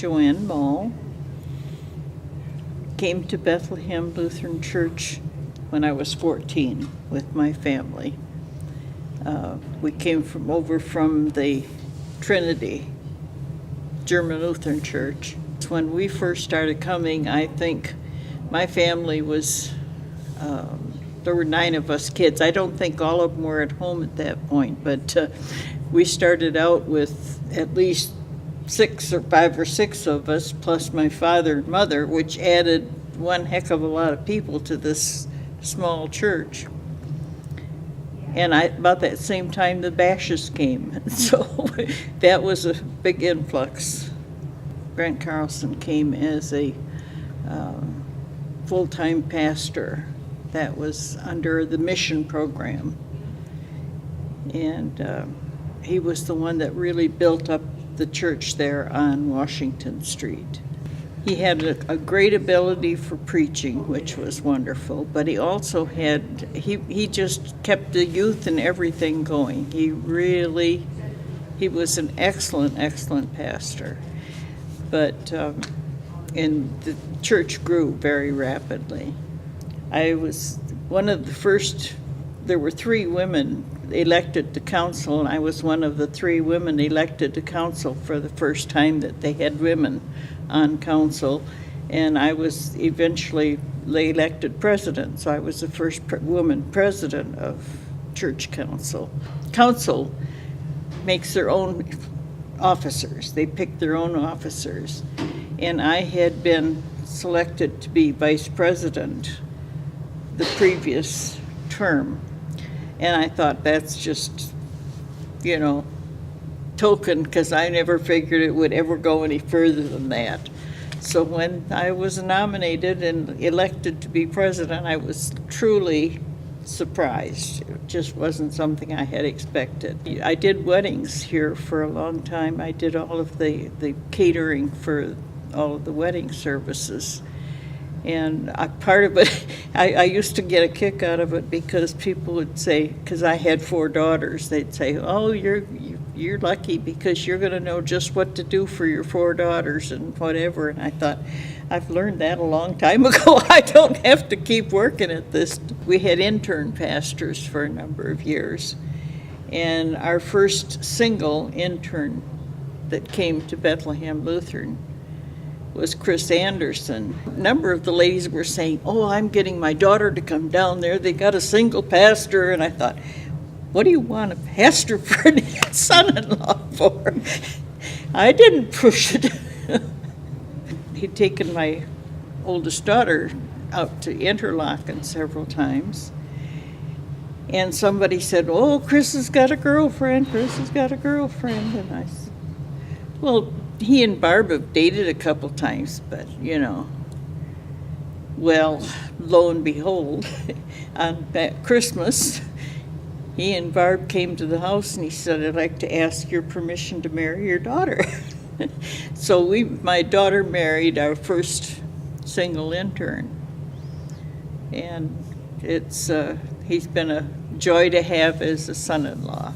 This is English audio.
JoAnn Maule. Came to Bethlehem Lutheran Church when I was 14 with my family. We came over from the Trinity German Lutheran Church. When we first started coming, I think my family was, there were 9 of us kids. I don't think all of them were at home at that point, but we started out with at least 5 or 6 of us, plus my father and mother, which added one heck of a lot of people to this small church. And about that same time, the Bashes came, so that was a big influx. Grant Carlson came as a full-time pastor that was under the mission program, and he was the one that really built up the church there on Washington Street. He had a great ability for preaching, which was wonderful, but he also had, he just kept the youth and everything going. He was an excellent pastor. But, and the church grew very rapidly. I was one of the first, there were 3 women elected to council, and I was one of the 3 women elected to council for the first time that they had women on council, and I was eventually elected president, so I was the first woman president of church council. Council makes their own officers. They pick their own officers, and I had been selected to be vice president the previous term. And I thought, that's just, token, because I never figured it would ever go any further than that. So when I was nominated and elected to be president, I was truly surprised. It just wasn't something I had expected. I did weddings here for a long time. I did all of the catering for all of the wedding services. And part of it, I used to get a kick out of it because people would say, because I had 4 daughters, they'd say, oh, you're lucky because you're going to know just what to do for your 4 daughters and whatever. And I thought, I've learned that a long time ago. I don't have to keep working at this. We had intern pastors for a number of years. And our first single intern that came to Bethlehem Lutheran was Chris Anderson. A number of the ladies were saying, oh, I'm getting my daughter to come down there. They got a single pastor. And I thought, what do you want a pastor for a son-in-law for? I didn't push it. He'd taken my oldest daughter out to Interlaken several times. And somebody said, oh, Chris has got a girlfriend. Chris has got a girlfriend. And I said, well, he and Barb have dated a couple times, but, well, lo and behold, on that Christmas, he and Barb came to the house and he said, I'd like to ask your permission to marry your daughter. So my daughter married our first single intern. And he's been a joy to have as a son-in-law.